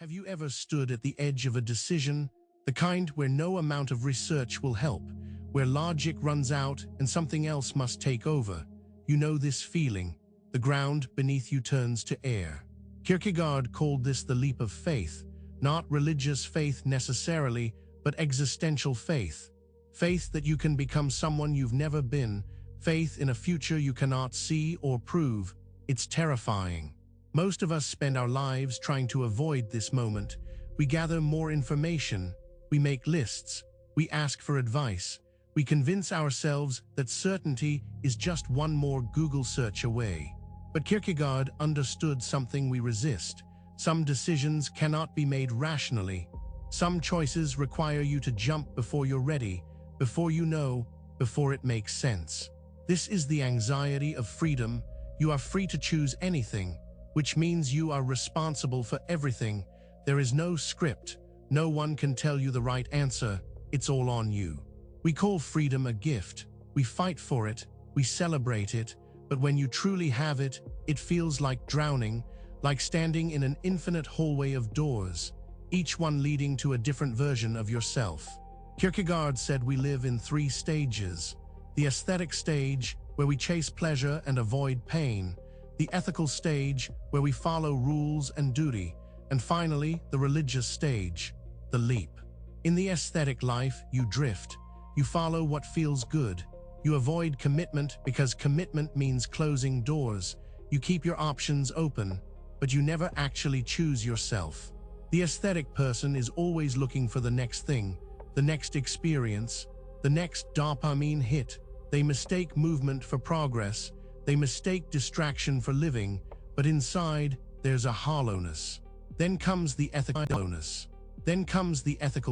Have you ever stood at the edge of a decision, the kind where no amount of research will help, where logic runs out and something else must take over? You know this feeling. The ground beneath you turns to air. Kierkegaard called this the leap of faith, not religious faith necessarily, but existential faith. Faith that you can become someone you've never been, faith in a future you cannot see or prove. It's terrifying. Most of us spend our lives trying to avoid this moment. We gather more information, we make lists, we ask for advice, we convince ourselves that certainty is just one more Google search away. But Kierkegaard understood something we resist. Some decisions cannot be made rationally. Some choices require you to jump before you're ready, before you know, before it makes sense. This is the anxiety of freedom. You are free to choose anything, which means you are responsible for everything. There is no script. No one can tell you the right answer. It's all on you. We call freedom a gift. We fight for it. We celebrate it. But when you truly have it, it feels like drowning, like standing in an infinite hallway of doors, each one leading to a different version of yourself. Kierkegaard said we live in 3 stages. The aesthetic stage, where we chase pleasure and avoid pain. The ethical stage, where we follow rules and duty. And finally, the religious stage, the leap. In the aesthetic life, you drift. You follow what feels good. You avoid commitment because commitment means closing doors. You keep your options open, but you never actually choose yourself. The aesthetic person is always looking for the next thing, the next experience, the next dopamine hit. They mistake movement for progress. They mistake distraction for living, but inside, there's a hollowness. Then comes the ethical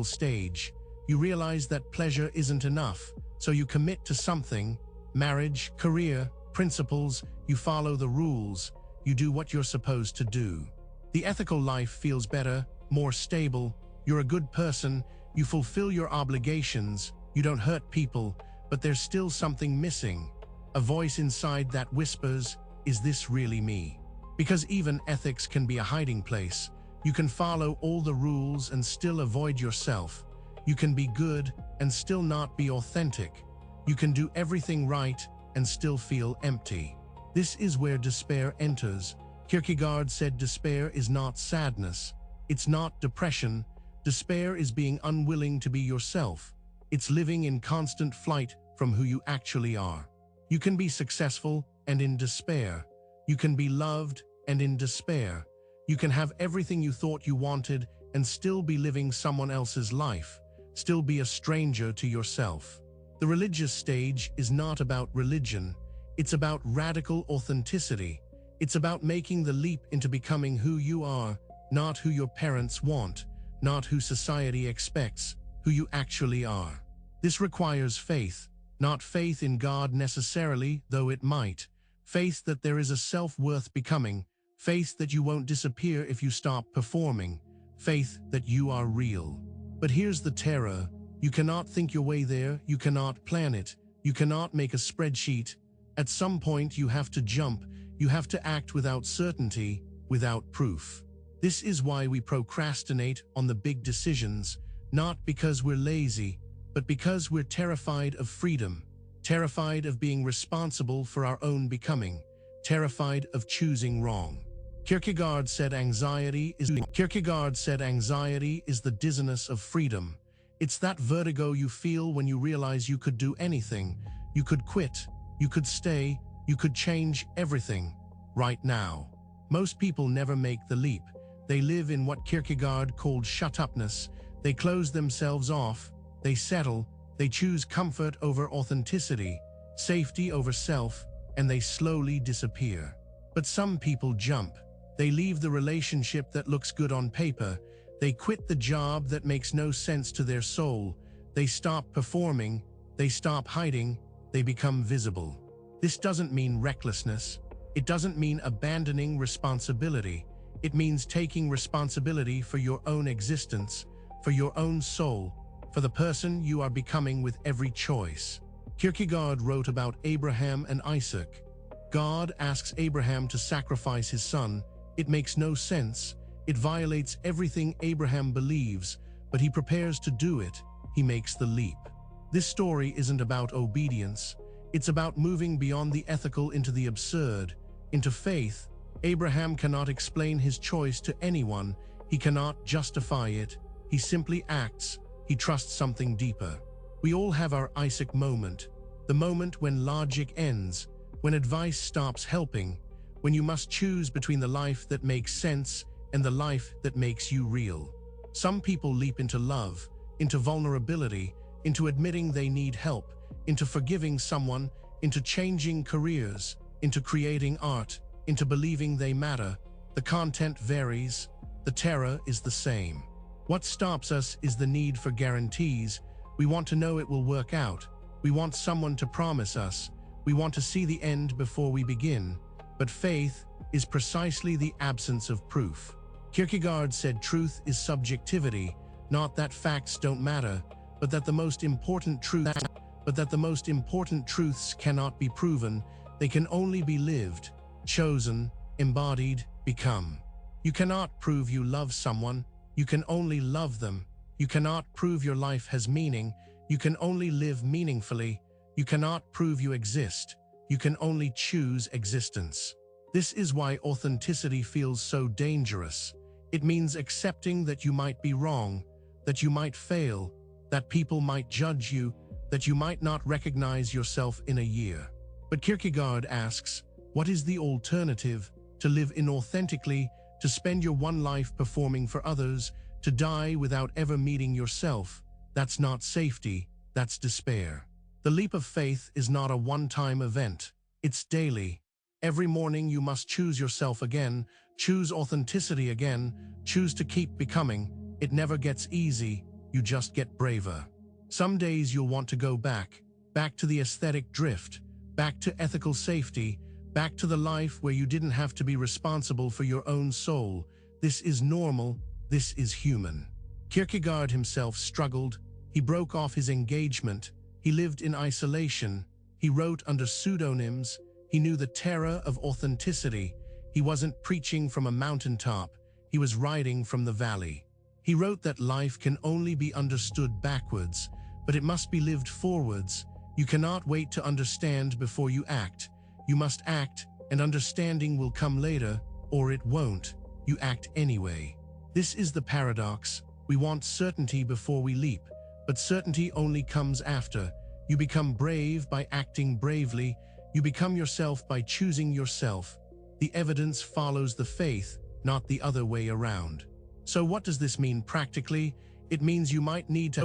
stage. You realize that pleasure isn't enough, so you commit to something. Marriage, career, principles. You follow the rules. You do what you're supposed to do. The ethical life feels better, more stable. You're a good person. You fulfill your obligations. You don't hurt people, but there's still something missing. A voice inside that whispers, "Is this really me?" Because even ethics can be a hiding place. You can follow all the rules and still avoid yourself. You can be good and still not be authentic. You can do everything right and still feel empty. This is where despair enters. Kierkegaard said despair is not sadness. It's not depression. Despair is being unwilling to be yourself. It's living in constant flight from who you actually are. You can be successful and in despair. You can be loved and in despair. You can have everything you thought you wanted and still be living someone else's life, still be a stranger to yourself. The religious stage is not about religion. It's about radical authenticity. It's about making the leap into becoming who you are, not who your parents want, not who society expects, who you actually are. This requires faith. Not faith in God necessarily, though it might. Faith that there is a self-worth becoming. Faith that you won't disappear if you stop performing. Faith that you are real. But here's the terror. You cannot think your way there. You cannot plan it. You cannot make a spreadsheet. At some point you have to jump. You have to act without certainty, without proof. This is why we procrastinate on the big decisions, not because we're lazy, but because we're terrified of freedom, terrified of being responsible for our own becoming, terrified of choosing wrong. Kierkegaard said anxiety is the dizziness of freedom. It's that vertigo you feel when you realize you could do anything. You could quit, you could stay, you could change everything right now. Most people never make the leap. They live in what Kierkegaard called shut-upness. They close themselves off. They settle, they choose comfort over authenticity, safety over self, and they slowly disappear. But some people jump. They leave the relationship that looks good on paper. They quit the job that makes no sense to their soul. They stop performing. They stop hiding. They become visible. This doesn't mean recklessness. It doesn't mean abandoning responsibility. It means taking responsibility for your own existence, for your own soul, for the person you are becoming with every choice. Kierkegaard wrote about Abraham and Isaac. God asks Abraham to sacrifice his son. It makes no sense. It violates everything Abraham believes, but he prepares to do it. He makes the leap. This story isn't about obedience. It's about moving beyond the ethical into the absurd, into faith. Abraham cannot explain his choice to anyone. He cannot justify it. He simply acts. He trusts something deeper. We all have our Isaac moment, the moment when logic ends, when advice stops helping, when you must choose between the life that makes sense and the life that makes you real. Some people leap into love, into vulnerability, into admitting they need help, into forgiving someone, into changing careers, into creating art, into believing they matter. The content varies. The terror is the same. What stops us is the need for guarantees. We want to know it will work out. We want someone to promise us. We want to see the end before we begin. But faith is precisely the absence of proof. Kierkegaard said truth is subjectivity, not that facts don't matter, but that the most important truths cannot be proven. They can only be lived, chosen, embodied, become. You cannot prove you love someone. You can only love them. You cannot prove your life has meaning. You can only live meaningfully. You cannot prove you exist. You can only choose existence. This is why authenticity feels so dangerous. It means accepting that you might be wrong, that you might fail, that people might judge you, that you might not recognize yourself in a year. But Kierkegaard asks, what is the alternative? To live inauthentically, to spend your one life performing for others, to die without ever meeting yourself. That's not safety, that's despair. The leap of faith is not a one-time event. It's daily. Every morning you must choose yourself again, choose authenticity again, choose to keep becoming. It never gets easy, you just get braver. Some days you'll want to go back to the aesthetic drift, back to ethical safety, back to the life where you didn't have to be responsible for your own soul. This is normal, this is human. Kierkegaard himself struggled. He broke off his engagement. He lived in isolation. He wrote under pseudonyms. He knew the terror of authenticity. He wasn't preaching from a mountaintop. He was writing from the valley. He wrote that life can only be understood backwards, but it must be lived forwards. You cannot wait to understand before you act. You must act, and understanding will come later, or it won't. You act anyway. This is the paradox. We want certainty before we leap, but certainty only comes after. You become brave by acting bravely. You become yourself by choosing yourself. The evidence follows the faith, not the other way around. So what does this mean practically? It means you might need to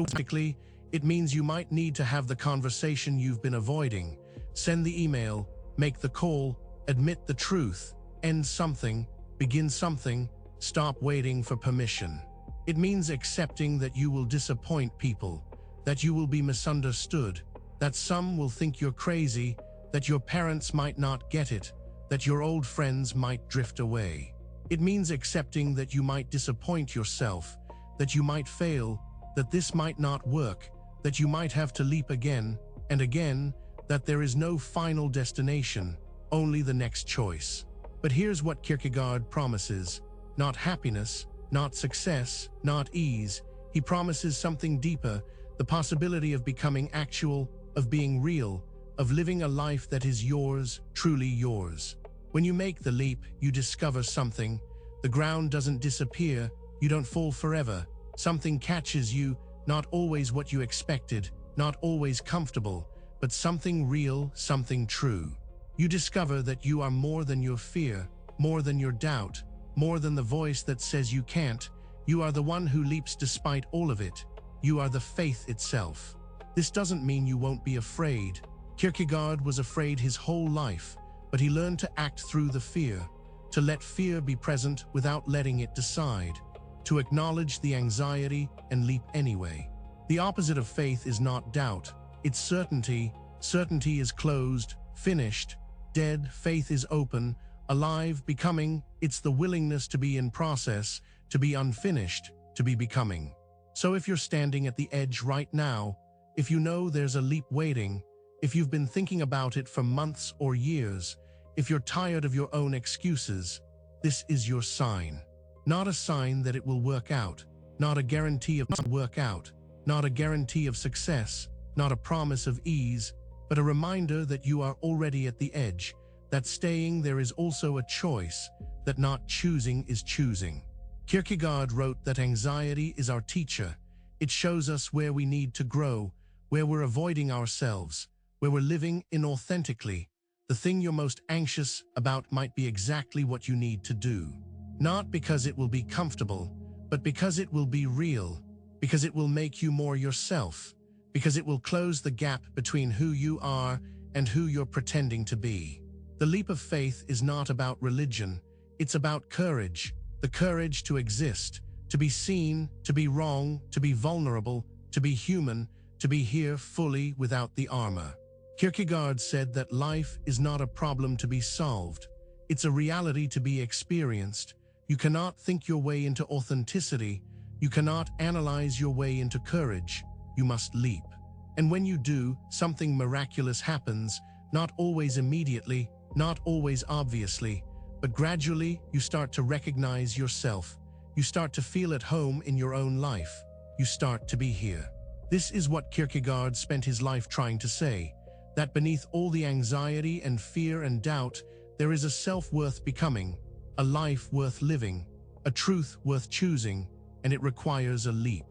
have the conversation you've been avoiding. Send the email, make the call, admit the truth, end something, begin something, stop waiting for permission. It means accepting that you will disappoint people, that you will be misunderstood, that some will think you're crazy, that your parents might not get it, that your old friends might drift away. It means accepting that you might disappoint yourself, that you might fail, that this might not work, that you might have to leap again and again, that there is no final destination, only the next choice. But here's what Kierkegaard promises: not happiness, not success, not ease. He promises something deeper, the possibility of becoming actual, of being real, of living a life that is yours, truly yours. When you make the leap, you discover something. The ground doesn't disappear, you don't fall forever. Something catches you, not always what you expected, not always comfortable, but something real, something true. You discover that you are more than your fear, more than your doubt, more than the voice that says you can't. You are the one who leaps despite all of it. You are the faith itself. This doesn't mean you won't be afraid. Kierkegaard was afraid his whole life, but he learned to act through the fear, to let fear be present without letting it decide, to acknowledge the anxiety and leap anyway. The opposite of faith is not doubt, it's certainty. Certainty is closed, finished, dead. Faith is open, alive, becoming. It's the willingness to be in process, to be unfinished, to be becoming. So if you're standing at the edge right now, if you know there's a leap waiting, if you've been thinking about it for months or years, if you're tired of your own excuses, this is your sign. Not a sign that it will work out, not a guarantee of not a guarantee of success, not a promise of ease, but a reminder that you are already at the edge, that staying there is also a choice, that not choosing is choosing. Kierkegaard wrote that anxiety is our teacher. It shows us where we need to grow, where we're avoiding ourselves, where we're living inauthentically. The thing you're most anxious about might be exactly what you need to do. Not because it will be comfortable, but because it will be real, because it will make you more yourself, because it will close the gap between who you are and who you're pretending to be. The leap of faith is not about religion, it's about courage, the courage to exist, to be seen, to be wrong, to be vulnerable, to be human, to be here fully without the armor. Kierkegaard said that life is not a problem to be solved, it's a reality to be experienced. You cannot think your way into authenticity, you cannot analyze your way into courage, you must leap. And when you do, something miraculous happens, not always immediately, not always obviously, but gradually you start to recognize yourself. You start to feel at home in your own life. You start to be here. This is what Kierkegaard spent his life trying to say, that beneath all the anxiety and fear and doubt, there is a self worth becoming, a life worth living, a truth worth choosing, and it requires a leap.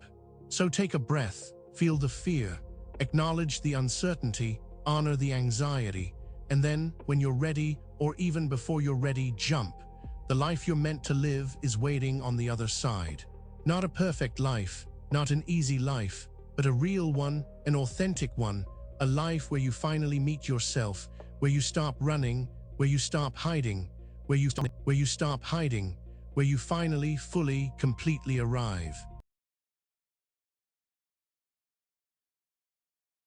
So take a breath, feel the fear, acknowledge the uncertainty, honor the anxiety, and then, when you're ready, or even before you're ready, jump. The life you're meant to live is waiting on the other side. Not a perfect life, not an easy life, but a real one, an authentic one, a life where you finally meet yourself, where you stop running, where you stop hiding, where you finally, fully, completely arrive.